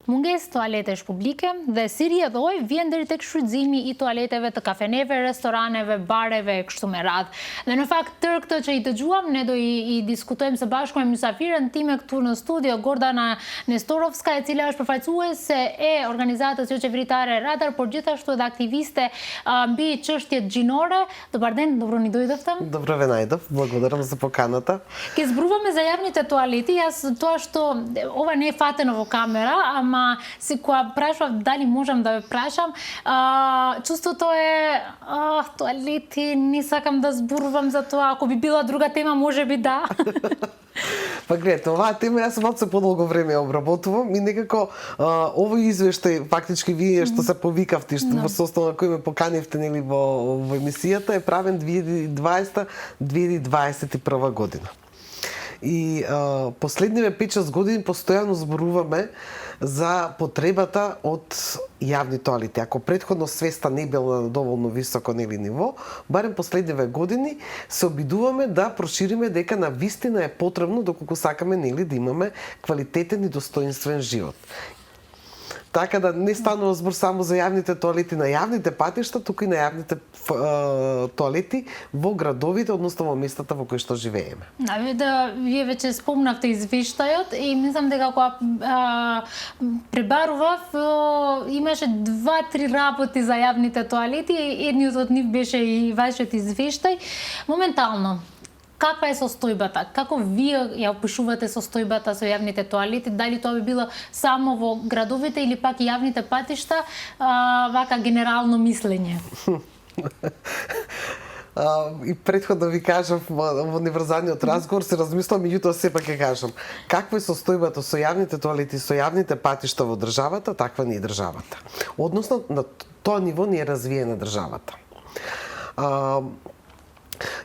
Mungesë toaletesh publike dhe si rrjedhoi vjen deri tek shfrytëzimi i toaleteve të kafeneve, restoraneve, bareve e kështu me radhë. Dhe në fakt tërë këtë që i dëgjuam, ne do i diskutojmë së bashku me mysafirën time këtu në studio, Gordana Nestorovska, e cila është përfaqësuese e organizatës jo qeveritare Radar, por gjithashtu edhe aktiviste mbi çështjet gjinore. Dobar ден, добро ни дојдовте. Добро ве најдов, благодарам за поканата. Ке зборуваме за јавните тоалети, јас тоа што ова не е фатено во камера, ама си кога прашав дали можам да ве прашам, чувството е тоалети, не сакам да зборувам за тоа, ако би била друга тема, може би да. Па гледате, оваа тема јас малку подолго време ја обработувам и некако овој извештај, фактички вие што се повикавте, што во состојба на кој ме поканивте нели во емисијата, е правен 2020-2021 година. И последниве 5-6 години постојано зборуваме за потребата од јавни тоалети. Ако претходно свеста не била на доволно високо нели ниво, барем последниве години се обидуваме да прошириме дека на вистина е потребно доколку сакаме нели да имаме квалитетен и достоинствен живот. Така да не станува збор само за јавните тоалети на јавните патишта, туку и на јавните тоалети во градовите, односно во местата во кои што живееме. Вие веќе спомнавте извештајот и мислам дека кога пребарував, имаше 2-3 работи за јавните тоалети, едниот од нив беше и вашиот извештај. Моментално, каква е состојбата? Како вие ја опишувате состојбата со јавните тоалети? Дали тоа би било само во градовите или пак и јавните патишта, вака генерално мислење? И претходно ви кажав во неврзаниот разговор, се размислам, меѓутоа сепак ќе кажам. Каква е состојбата со јавните тоалети, со јавните патишта во државата, таква не е државата. Односно, на тоа ниво не е развиена државата.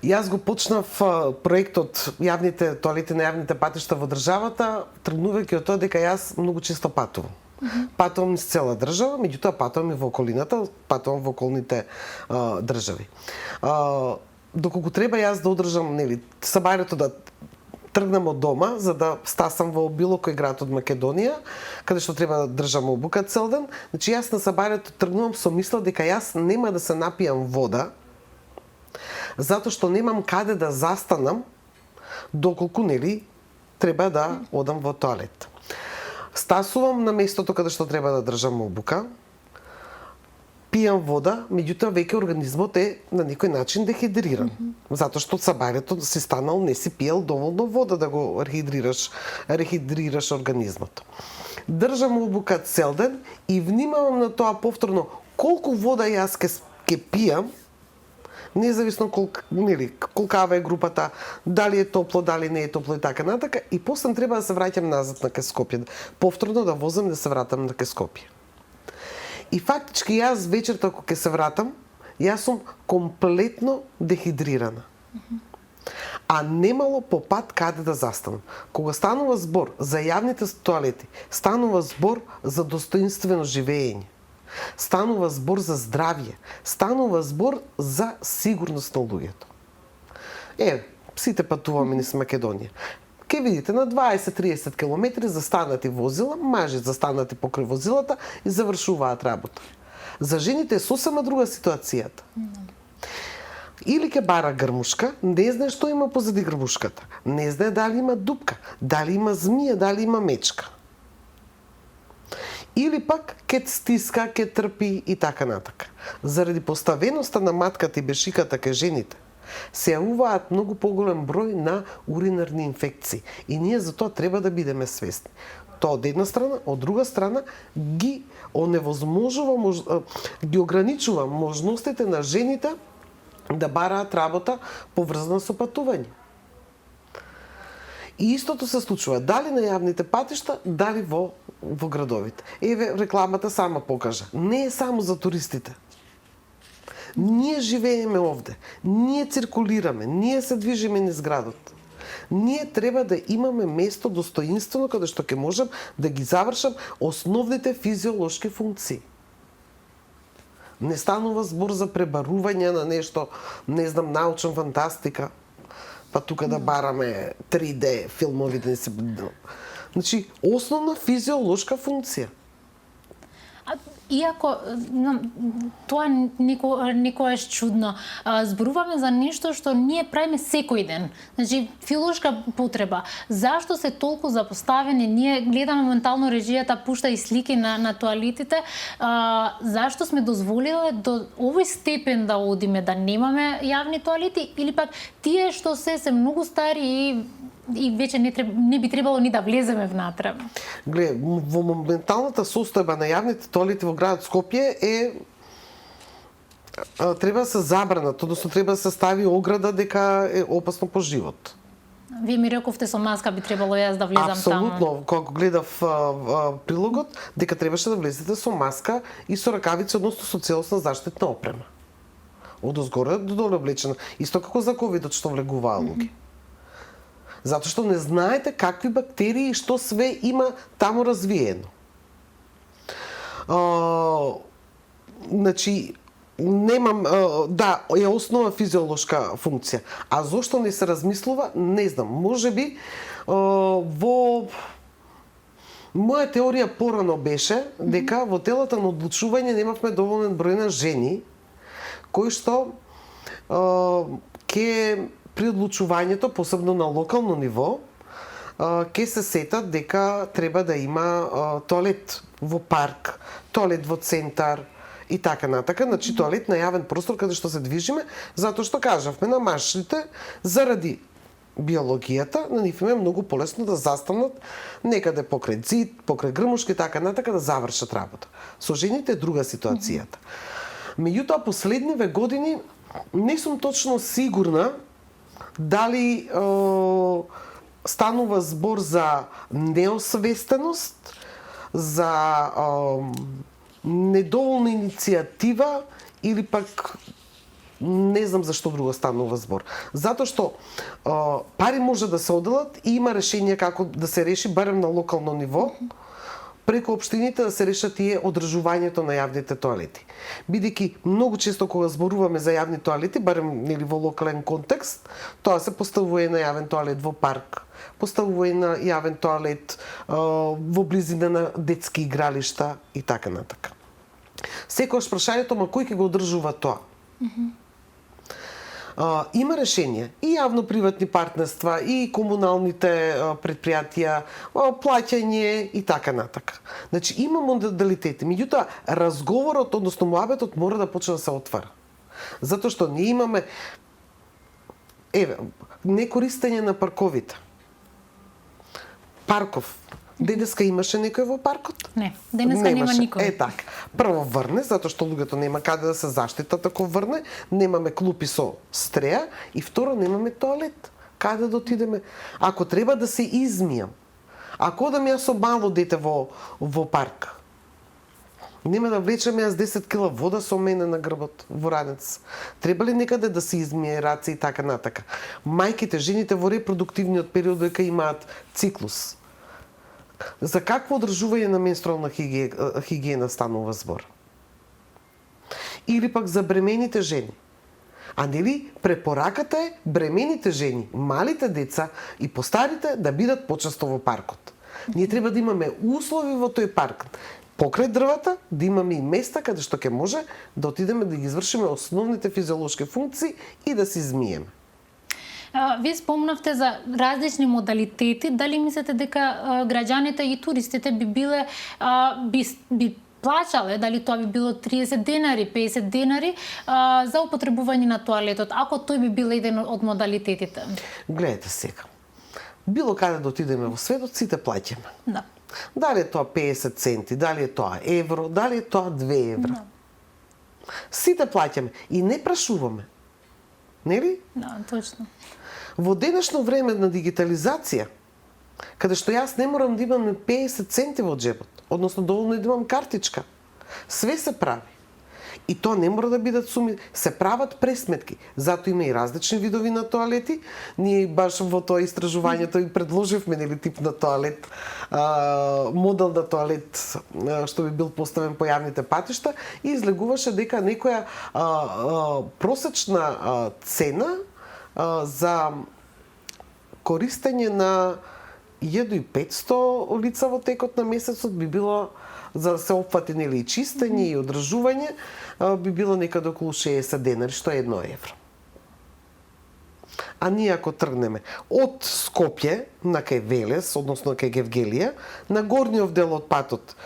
Јас го почнав проектот јавните тоалети на јавните патишта во државата, тргнувајќи од тоа дека јас многу често патувам. Патувам низ цела држава, меѓутоа патувам и во околината, патувам во околните држави. Доколку треба јас да одржам, нели, сабајрето да тргнам од дома за да стасам во било кој град од Македонија, каде што треба да држам обука цел ден, значи јас на сабајрето тргнувам со мисла дека јас нема да се напијам вода, затоа што немам каде да застанам доколку нели треба да одам во тоалет. Стасувам на местото каде што треба да држам обука, пијам вода, меѓутоа веќе организмот е на некој начин дехидриран, затоа што сабајрето си станал, не си пиел доволно вода да го рехидрираш организмот. Држам обука цел ден и внимавам на тоа повторно колку вода јас ќе пијам, независно колкава е групата, дали е топло, дали не е топло и така натака, и после треба да се враќам назад на кај Скопје, повторно да возам да се вратам на кај Скопје. И фактички јас вечерта кога ќе се вратам, јас сум комплетно дехидрирана. А немало по пат каде да застанам. Кога станува збор за јавните тоалети, станува збор за достоинствено живење. Станува збор за здравје, станува збор за сигурност на луѓето. Сите патуваме низ Македонија. Ке видите на 20-30 километри застанати возила, мажи застанати покрај возилата и завршуваат работа. За жените е сосема друга ситуацијата. Или ке бара грмушка, не знае што има позади грмушката, не знае дали има дупка, дали има змија, дали има мечка. Или пак ке стиска, ке трпи и така натака. Заради поставеноста на матката и бешиката кај жените, се јавуваат многу поголем број на уринарни инфекции. И ние за тоа треба да бидеме свесни. Тоа од една страна, од друга страна ги оневозможува, ги ограничува можностите на жените да бараат работа поврзана со патување. И истото се случува дали на јавните патишта, дали во градовите. Рекламата сама покажа. Не е само за туристите. Ние живееме овде, ние циркулираме, ние се движиме низ градот. Ние треба да имаме место достоинствено каде што ќе можам да ги завршам основните физиолошки функции. Не станува збор за пребарување на нешто, не знам, научна фантастика, па тука да бараме 3D филмови да не се... Значи, основна физиолошка функција. Иако тоа некојаш чудно, зборуваме за нешто што ние правиме секој ден. Значи, физиолошка потреба. Зашто се толку запоставени? Ние гледаме моментално режијата пушта и слики на тоалетите. Зашто сме дозволиле до овој степен да одиме, да немаме јавни тоалети, или пак тие што се многу стари и веќе не би требало ни да влеземе внатре? Гле, во моменталната состојба на јавните тоалети во градот Скопје треба да се забранат, односно треба да се стави ограда дека е опасно по живот. Вие ми рековте со маска би требало јас да влезам таму. Апсолутно, кога гледав прилогот, дека требаше да влезете со маска и со ракавици, односно со целосна заштитна опрема. Од озгоре до доле облечена. Исто како за ковидот што влегуваа луѓе. Затоа што не знаете какви бактерии и што све има таму развиено. Значи, немам, да, е основа физиолошка функција. А зошто не се размислува, не знам. Можеби во моја теорија порано беше дека во телата на одлучување немавме доволен број на жени кои што ќе при одлучувањето, посебно на локално ниво, ќе се сетат дека треба да има тоалет во парк, тоалет во центар и така натака, значи тоалет на јавен простор каде што се движиме, затоа што кажавме на машите заради биологијата, на нив им е многу полесно да застанат некаде покрај зид, покрај грмушки, така натака да завршат работа. Со жените е друга ситуацијата. Меѓутоа, последниве години не сум точно сигурна дали станува збор за неосвестеност, за недоволна иницијатива или пак не знам зашто друго станува збор. Затоа што пари може да се оделат и има решение како да се реши барем на локално ниво, преку општините да се решат тие одржувањето на јавните тоалети. Бидејќи многу често кога зборуваме за јавни тоалети, барем нели во локален контекст, тоа се поставува и на јавен тоалет во парк, поставува и на јавен тоалет во близина на детски игралишта и така натака. Секогаш прашањето, ма кој ќе го одржува тоа? Има решение и јавно-приватни партнерства, и комуналните предпријатија, плаќање и така натака. Значи има модалитети, меѓутоа разговорот, односно муабетот мора да почне да се отвара. Затоа што ние имаме некористење на парковите. Парков. Денеска имаше некој во паркот? Не, денеска нема никој. Така. Прво врне, затоа што луѓето нема каде да се заштитат ако врне, немаме клупи со стреја и второ немаме тоалет. Каде да отидеме? Ако треба да се измијам, ако одам јас со мало дете во парк, нема да влечам јас 10 кила вода со мене на грбот во ранец. Треба ли некаде да се измие раце и така натака? Мајките, жените во репродуктивниот период дека имаат циклус. За какво одржување на менструална хигиена станува збор? Или пак за бремените жени? А нели препораката е бремените жени, малите деца и постарите да бидат почесто во паркот. Ние треба да имаме услови во тој парк. Покрај дрвата да имаме и места каде што ќе може да отидеме да ги извршиме основните физиолошки функции и да се измиеме. Вие спомнавте за различни модалитети. Дали мислите дека граѓаните и туристите би плачале, дали тоа би било 30 денари, 50 денари за употребување на тоалетот, ако тој би бил еден од модалитетите? Гледате сега. Било каде да отидеме во светот, сите плаќаме. Да. Дали е тоа 50 центи, дали е тоа евро, дали е тоа 2 евра. Да. Сите плаќаме и не прашуваме. Нели? Да, точно. Во денешно време на дигитализација, каде што јас не морам да имам 50 центи во джебот, односно доволно е да имам картичка. Све се прави. И тоа не мора да бидат суми, се прават пресметки. Зато има и различни видови на тоалети. Ние баш во тоа истражувањето и предложивме нели тип на тоалет, модел на тоалет што би бил поставен по јавните патишта и излегуваше дека некоја просечна цена за користење на 1500 лица во текот на месецот би било за да се опфати нели и чистење и одржување, би било некаде околу 60 денари, што е 1 евро. А ние ако тргнеме од Скопје на кај Велес, односно кај Гевгелија, на горниот дел од патот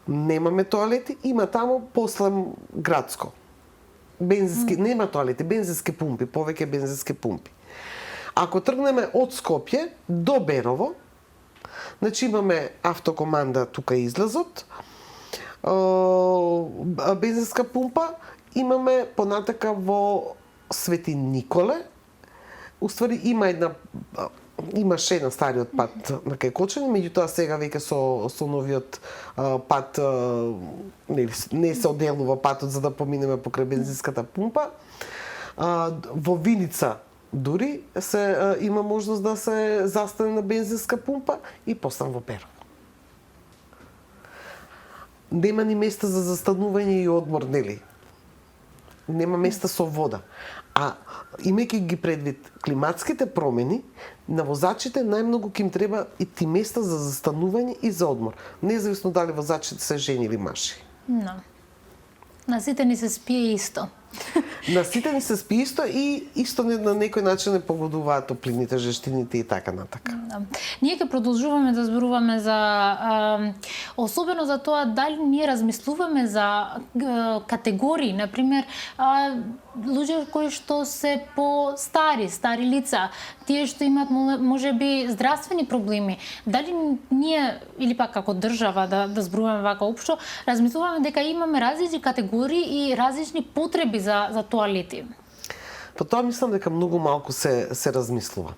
немаме тоалети, има таму после градско. Бензински, нема тоалети, бензински пумпи, повеќе бензински пумпи. Ако тргнеме од Скопје до Берово, значи имаме автокоманда тука излазот, бензинска пумпа, имаме понатака во Свети Николе. Уствари имаше на стариот пат на кај Кочани, меѓутоа сега веќе со новиот пат не се одделува патот за да поминеме покрај бензинската пумпа. Во Виница дури има можност да се застане на бензинска пумпа и после во Берово. Нема ни места за застанување и одмор, нели? Нема места со вода. А имајќи ги предвид климатските промени, на возачите најмногу ќе им треба и ти места за застанување и за одмор. Независно дали возачите се жени или маши. На сите ни се спие исто. На сите ни се спие исто и исто на некој начин не погодуваат топлините, жештините и така натака. Ние ќе продолжуваме да зборуваме за особено за тоа дали ние размислуваме за категории, на пример, луѓе кои што се стари лица, тие што имаат можеби здравствени проблеми, дали ние или пак како држава да зборуваме вака општо, размислуваме дека имаме различни категории и различни потреби за тоалети. По тоа мислам дека многу малку се размислува.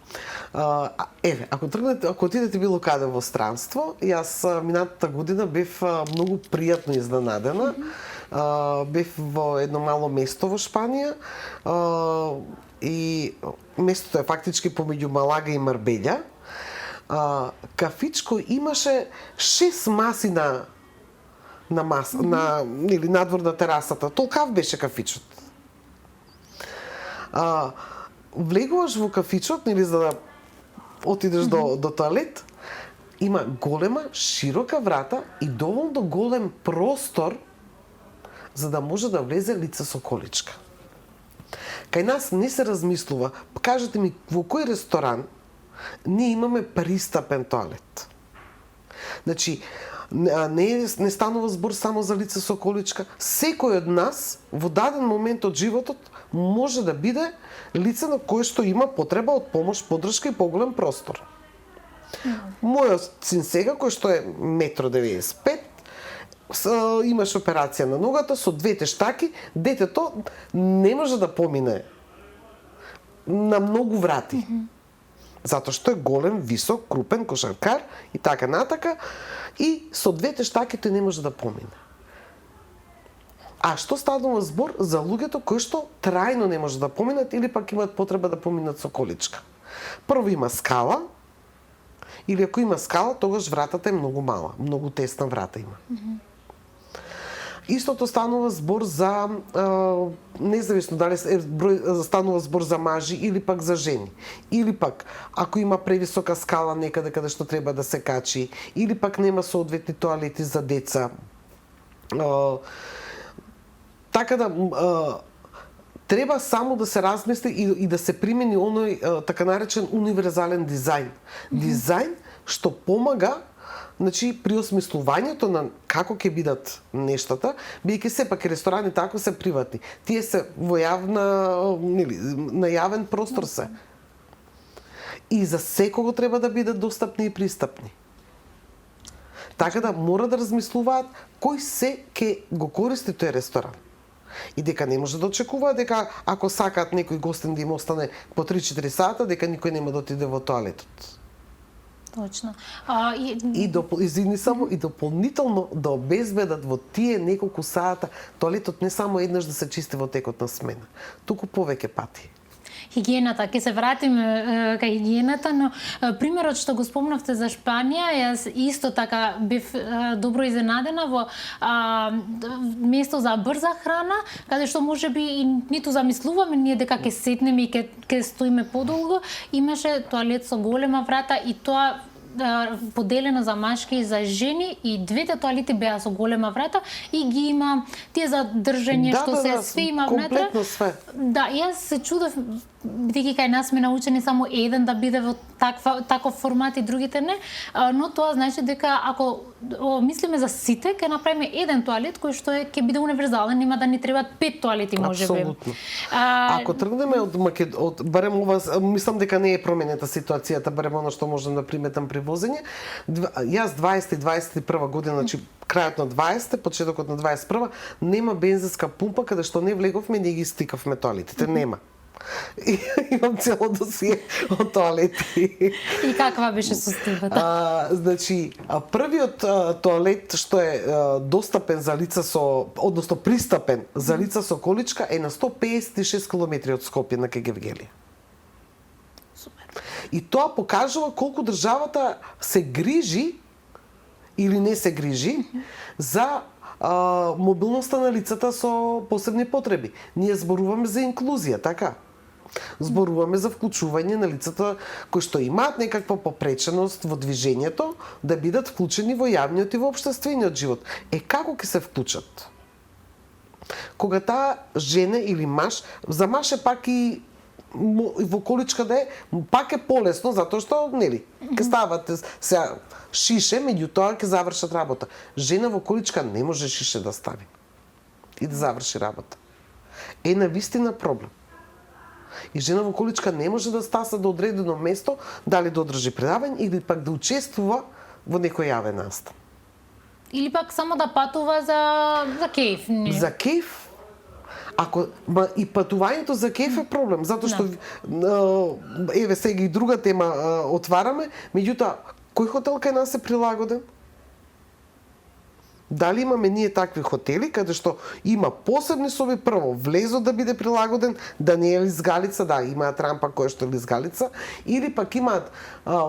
Еве, ако отидете било каде во странство, јас минатата година бев многу пријатно изненадена. Бев во едно мало место во Шпанија и местото е фактички помеѓу Малага и Марбеља. Кафичко имаше 6 маси на или надвор на терасата. Толкав беше кафичот. Влегуваш во кафичот, нели, за да отидеш до тоалет, има голема, широка врата и доволно голем простор за да може да влезе лице со количка. Кај нас не се размислува. Кажете ми, во кој ресторан ние имаме пристапен тоалет? Значи, не станува збор само за лице со количка. Секој од нас во даден момент од животот може да биде лице на кое што има потреба од помош, поддршка и поголем простор. Мојот син сега, кој што е 1,95 м, имаш операција на ногата со 2 штаки, детето не може да помине на многу врати. Затоа што е голем, висок, крупен, кошаркар и така натака, и со 2 штаки тој не може да помине. А што станува збор за луѓето кои што трајно не може да поминат или пак имаат потреба да поминат со количка. Прво има скала, или ако има скала, тогаш вратата е многу мала, многу тесна врата има. Истото станува збор за независно дали станува збор за мажи или пак за жени. Или пак ако има превисока скала некаде каде што треба да се качи, или пак нема соодветни тоалети за деца. Така да треба само да се размисли и да се примени оној така наречен универзален дизајн. Дизајн што помага, значи, при осмислувањето на како ќе бидат нештата, бидејќи сепак ресторани тако се приватни. Тие се во на јавен простор се. И за секого треба да бидат достапни и пристапни. Така да мора да размислуваат кој се ќе го користи тој ресторан. И дека не може да очекува дека ако сакаат некој гостин да им остане по 3-4 сата, дека никој нема да отиде во тоалетот. Точно. Извини само, и дополнително да обезбедат во тие неколку сата тоалетот не само еднаш да се чисти во текот на смена, туку повеќе пати. Хигиената, ќе се вратиме кај хигиената, но примерот што го спомнавте за Шпанија, јас исто така бев добро изненадена во место за брза храна, каде што можеби и ниту замислуваме ние дека ќе седнеме и ќе стоиме подолго, имаше тоалет со голема врата и тоа поделена за машки и за жени и двете тоалети беа со голема врата и ги има тие за држење што све има внатре. Комплетно све. Да, јас се чудев бидејќи кај нас сме научени само еден да биде во таков формат и другите не, но тоа значи дека ако мислиме за сите, ќе направиме еден тоалет кој што ќе биде универзален, нема да ни требаат 5 тоалети можеби. Апсолутно. Ако тргнеме од барем ова, мислам дека не е променета ситуацијата, барем оно што можам да приметам при возење. Јас 20 и 21 година, значи крајот на 20, почетокот на 21, нема бензинска пумпа каде што не влеговме, не ги стикавме тоалетите, нема. Имам цело досие од тоалети. И каква беше состојбата? Значи, првиот тоалет што е достапен за лица со, односно пристапен за лица со количка е на 156 км од Скопје на Кегевгелија. Супер. И тоа покажува колку државата се грижи или не се грижи за мобилноста на лицата со посебни потреби. Ние зборуваме за инклузија, така? Зборуваме за вклучување на лицата кои што имаат некаква попреченост во движењето да бидат вклучени во јавниот и во општествениот живот. Како ќе се вклучат? Кога таа жена или маж, за маж е пак и во количка да е, пак е полесно затоа што, нели, ќе стават сега шише, меѓутоа ќе завршат работа. Жена во количка не може шише да стави и да заврши работа. Е навистина проблем. И жена во количка не може да стаса до одредено место, дали да одржи предавање или пак да учествува во некој јавен настан. Или пак само да патува за кејф. За кејф? И патувањето за кејф е проблем, затоа што еве сега и друга тема отвараме, меѓутоа кој хотел кај нас е прилагоден? Дали имаме ние такви хотели каде што има посебни соби, прво влезот да биде прилагоден, да не е лизгалица, да, имаат рампа која што е лизгалица, или пак имаат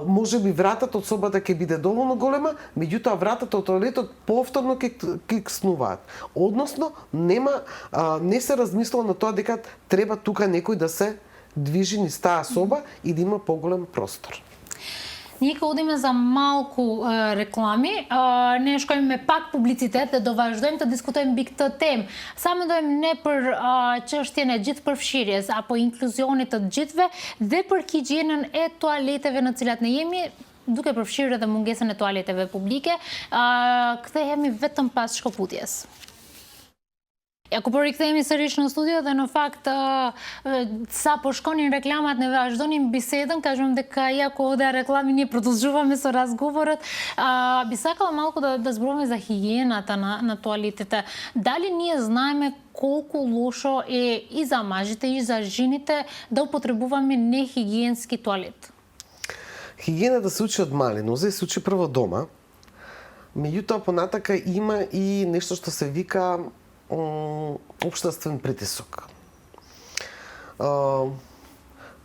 можеби вратата од собата ќе биде доволно голема, меѓутоа вратата од тоалетот повторно ќе кикснуваат. Односно не се размислува на тоа дека треба тука некој да се движи низ таа соба и да има поголем простор. Ние одиме за малку реклами, нешко имаме пак публицитет, да доваждоем да дискутуем бикта тем. Само доем не për çështjen e gjithë përfshirjes apo inkluzionit të gjithëve dhe për higjienën e tualeteve në cilat ne jemi, duke përfshirë edhe mungesën e tualeteve publike, kthehemi vetëm pas shkoputjes. Ako po rikthehemi sërish në studio dhe në fakt sa po shkonin reklamat ne vazhdonim bisedën, kažem дека иако оде реклами ние продолжуваме со разговорот, би сакала малку да зборуваме за хигиената на тоалетите. Дали ние знаеме колку лошо е и за мажите и за жените да употребуваме нехигиенски тоалет? Хигиената се учи од мали нозе, се учи прво дома. Меѓутоа понатака има и нешто што се вика општествен притисок.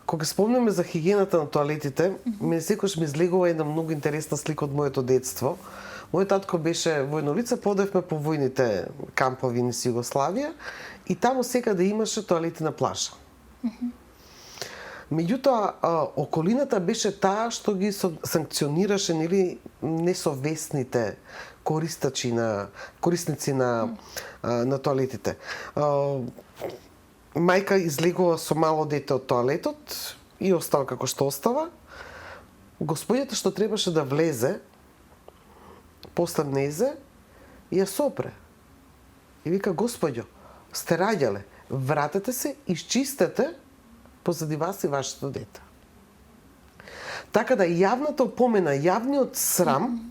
Кога спомнеме за хигиената на тоалетите, мене секогаш ми излегува една многу интересна слика од моето детство. Мојот татко беше војно лице, подевме по војните кампови низ Југославија и таму секаде имаше тоалети на плажа. Меѓутоа, околината беше таа што ги санкционираше нели несовесните корисници на тоалетите. Мајка излегува со мало дете од тоалетот и остава како што остава. Господјата што требаше да влезе, после влезе и ја сопре. И вика: Господјо, сте раѓале, вратете се, исчистете позади вас и вашето дете. Така да јавната опомена, јавниот срам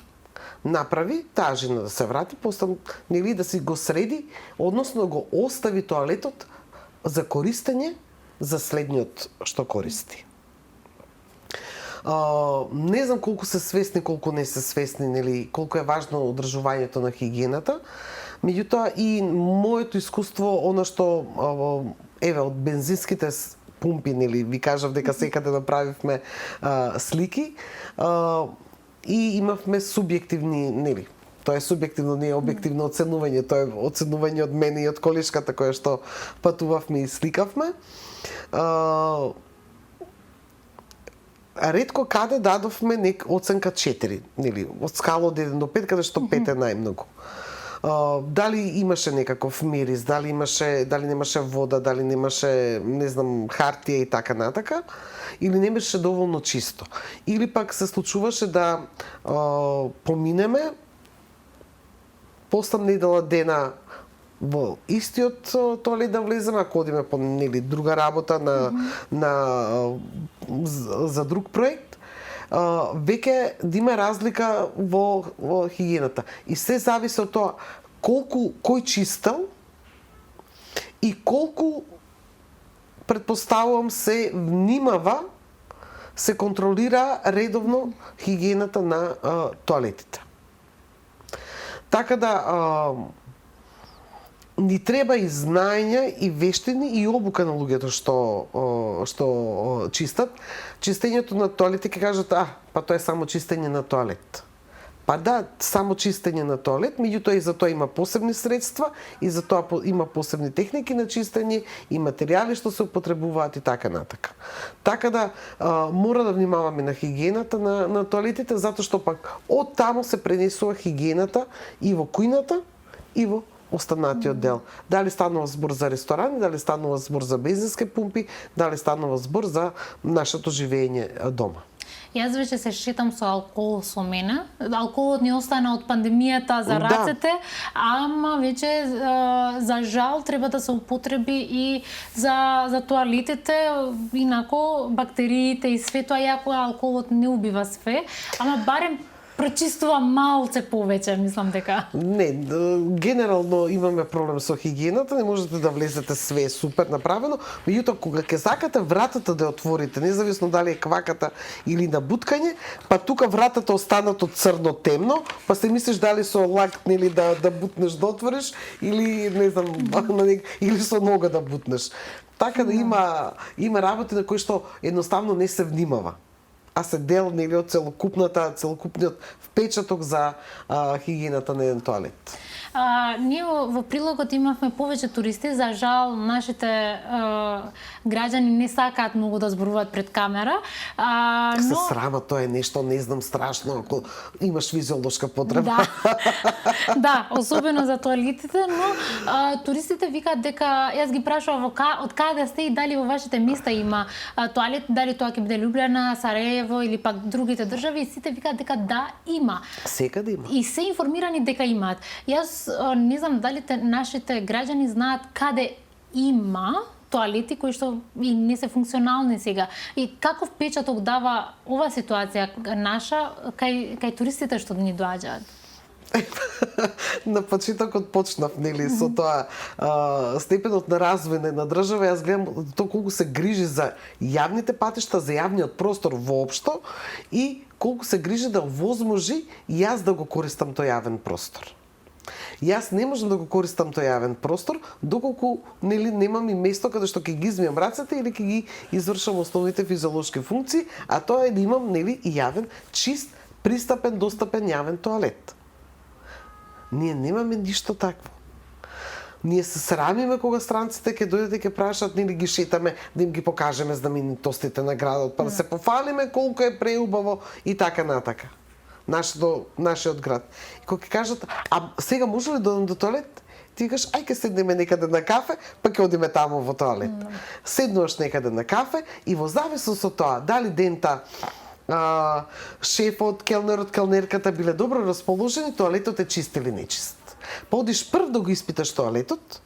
направи таа жена да се врати, после нели да си го среди, односно го остави тоалетот за користење за следниот што користи. Не знам колку се свесни, колку не се свесни, нели, колку е важно одржувањето на хигиената, меѓутоа и моето искуство, она што еве од бензинските пумпи, нели, ви кажав дека секаде направивме слики, и имавме субјективни, нели, тоа е субјективно, не е објективно оценување, тоа е оценување од мене и од колешката која што патувавме и сликавме. ретко каде дадовме оценка 4, нели, од скала од 1 до 5, каде што 5 е најмногу. Дали имаше некаков мирис, дали немаше вода, дали немаше, не знам, хартија и така натака, или не беше доволно чисто. Или пак се случуваше да поминеме постам недела дена во истиот тоалет да влеземе, ако одиме по друга работа за друг проект, веќе да има разлика во хигиената. И се зависи од тоа кој чистел и колку, предпоставувам, се внимава, се контролира редовно хигиената на тоалетите. Така да ни треба и знаење, и вештини, и обука на луѓето што чистат. Чистењето на тоалет, ќе кажат, па тоа е само чистење на тоалет. Па да, само чистење на тоалет, меѓутоа и за тоа има посебни средства, и за тоа има посебни техники на чистење, и материјали што се употребуваат и така натака. Така да мора да внимаваме на хигиената на тоалетите, затоа што пак од таму се пренесува хигиената и во кујната, и во останатиот дел. Дали станува збор за ресторани, дали станува збор за бензински пумпи, дали станува збор за нашето живење дома. Јас веќе се шетам со алкохол со мене. Алкохолот ни остана од пандемијата за рацете, ама веќе за жал треба да се употреби и за тоалетите, инако бактериите и све тоа, јако алкохолот не убива све, ама барем пречистува малце повеќе, мислам дека. Не, генерално имаме проблем со хигиената, не можете да влезете све супер направено, меѓутоа кога ќе сакате вратата да отворите, независно дали е кваката или на буткање, па тука вратата останато црно темно, па се мислиш дали со лак нели да бутнеш да отвориш или не знам, или со нога да бутнеш. Така да има работи на кои што едноставно не се внимава, а се дел нели од целокупниот впечаток за хигиената на еден тоалет. Ние во прилогот имавме повеќе туристи, за жал нашите граѓани не сакаат многу да зборуваат пред камера, но се срама, тоа е нешто, не знам, страшно ако имаш физиолошка потреба. Да, особено за тоалетите, но туристите викаат дека, јас ги прашував од каде сте и дали во вашите места има тоалет, дали тоа ќе биде Лјубљана, Сараево или пак другите држави, и сите викаат дека да, има. Секаде има. И се информирани дека имаат. Јас не знам дали нашите граѓани знаат каде има тоалети кои што и не се функционални сега. И каков печаток дава ова ситуација наша кај туристите што ни доаѓаат? На почетокот почнав, нели, со тоа степенот на развој на држава, јас гледам тоа колку се грижи за јавните патишта, за јавниот простор воопшто и колку се грижи да овозможи јас да го користам тој јавен простор. Јас не можам да го користам тој јавен простор доколку нели немам и место каде што ќе ги измијам рацете или ќе ги извршам основните физиолошки функции, а тоа е да имам нели и јавен, чист, пристапен, достапен јавен тоалет. Ние немаме ништо такво. Ние се срамиме кога странците ќе дојдат и ќе прашат, нели ги шетаме да им ги покажеме знаменитостите на градот, па да се пофалиме колку е преубаво и така натака. Нашиот град. И кога ќе кажат, сега може ли да одам до тоалет? Ти кажеш, ај ќе седнеме некаде на кафе, па ќе одиме таму во тоалет. Седнуваш некаде на кафе и во зависност од тоа, дали дента шефот, келнерот, келнерката биле добро расположени, тоалетот е чист или нечист. Па одиш прв да го испиташ тоалетот,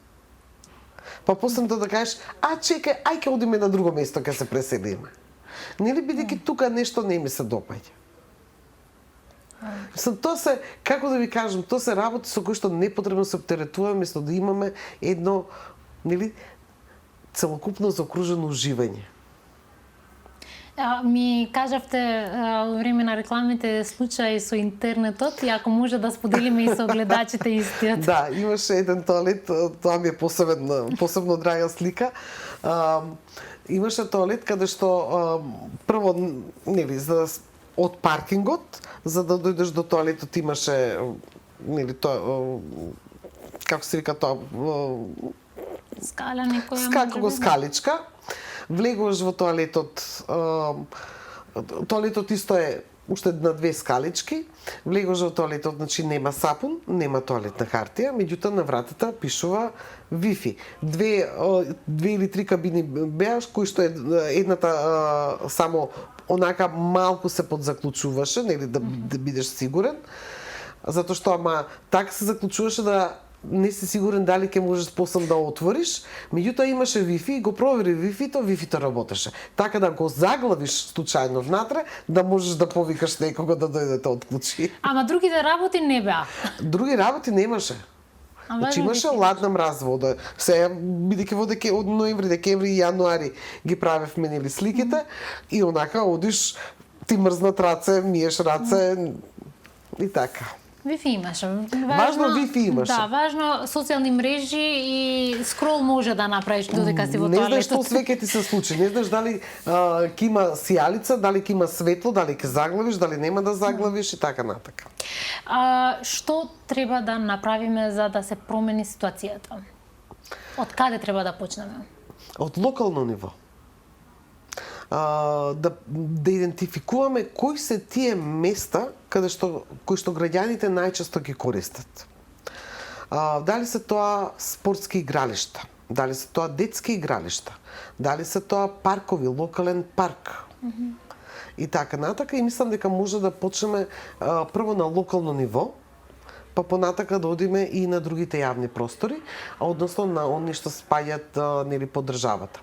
па после да кажеш, чекај, ај ќе одиме на друго место, ќе се преселиме. Нели бидејќи тука нешто не ми се допаѓа. Тоа се, како да ви кажам, тоа се работи со кои што непотребно се оптеретуваме, место да имаме едно, нели, целокупно заокружено уживање. Ми кажавте во време на рекламите случаи со интернетот и ако може да споделиме и со гледачите истиот. Да, имаше еден тоалет, тоа ми е посебно драга слика. Имаше тоалет каде што прво нели од паркингот, за да дојдеш до тоалетот имаше нели тоа како се вика тоа скала некоја скаличка. Влегуваш во тоалетот, тоалетот исто е уште на 2 скалички, влегош во тоалетот, значи нема сапун, нема тоалетна хартија, меѓутоа на вратата пишува Wi-Fi. Две или 3 кабини беа, кои што едната само онака малку се подзаклучуваше, нели да бидеш сигурен, затоа што така се заклучуваше да не си сигурен дали ќе можеш посам да отвориш, меѓутоа имаше Wi-Fi, го провери Wi-Fi-то работеше. Така да го заглавиш случајно внатре, да можеш да повикаш некого да дојде да отклучи. Ама другите работи не беа. Други работи немаше. Значи имаше ладна мразвода. Се бидејќи од ноември, декември и јануари ги правевме нели сликите и онака одиш, ти мрзнат раце, миеш раце и така. Wi-Fi имаше. Важно Wi-Fi имаше. Да, важно социјални мрежи и скрол може да направиш додека си во тоалетот. Не знаеш што све ќе ти се случи. Не знаеш дали ќе има сијалица, дали ќе има светло, дали ќе заглавиш, дали нема да заглавиш и така натака. Што треба да направиме за да се промени ситуацијата? Од каде треба да почнеме? Од локално ниво. Да идентификуваме кои се тие места кои што граѓаните најчесто ги користат. Дали се тоа спортски игралишта, дали се тоа детски игралишта, дали се тоа паркови, локален парк. И така натака, и мислам дека може да почнеме прво на локално ниво, па понатака да одиме и на другите јавни простори, односно на оние што спаѓаат нели под државата.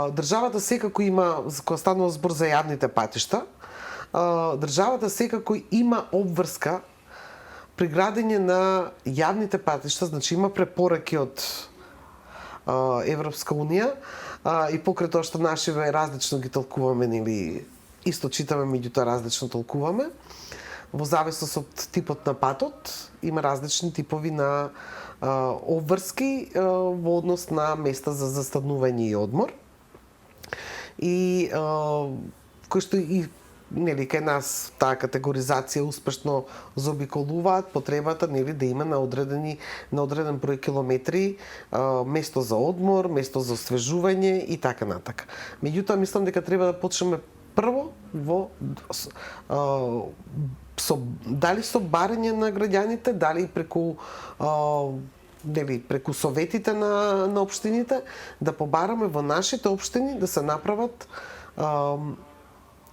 Државата секако има, кога станува збор за јавните патишта, државата секако има обврска при градење на јавните патишта, значи има препораки од Европска унија и покрај тоа што нашиве различно ги толкуваме, нели исто читаме, меѓутоа различно толкуваме. Во зависност од типот на патот, има различни типови на обврски во однос на места за застанување и одмор. И кои што и нели кај нас таа категоризација успешно заобиколуваат потребата нели да има на одреден број километри место за одмор, место за освежување и така натака. Меѓутоа мислам дека треба да почнеме прво дали со барање на граѓаните, дали преку преку советите на општините, да побараме во нашите општини да се направат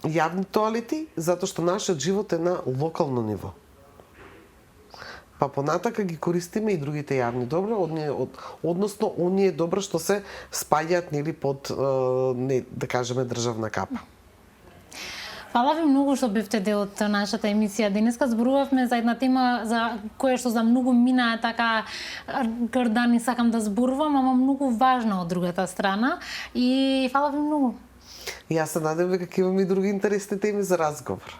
јавни тоалети, затоа што нашиот живот е на локално ниво. Па понатака ги користиме и другите јавни добра, односно оние добра што се спаѓаат нели под да кажеме државна капа. Фала ви многу што бевте дел од нашата емисија. Денеска зборувавме за една тема за која што за многу мина така грдан и сакам да зборувам, ама многу важна од другата страна. И фала ви многу. Јас се надевам дека ќе имаме и други интересни теми за разговор.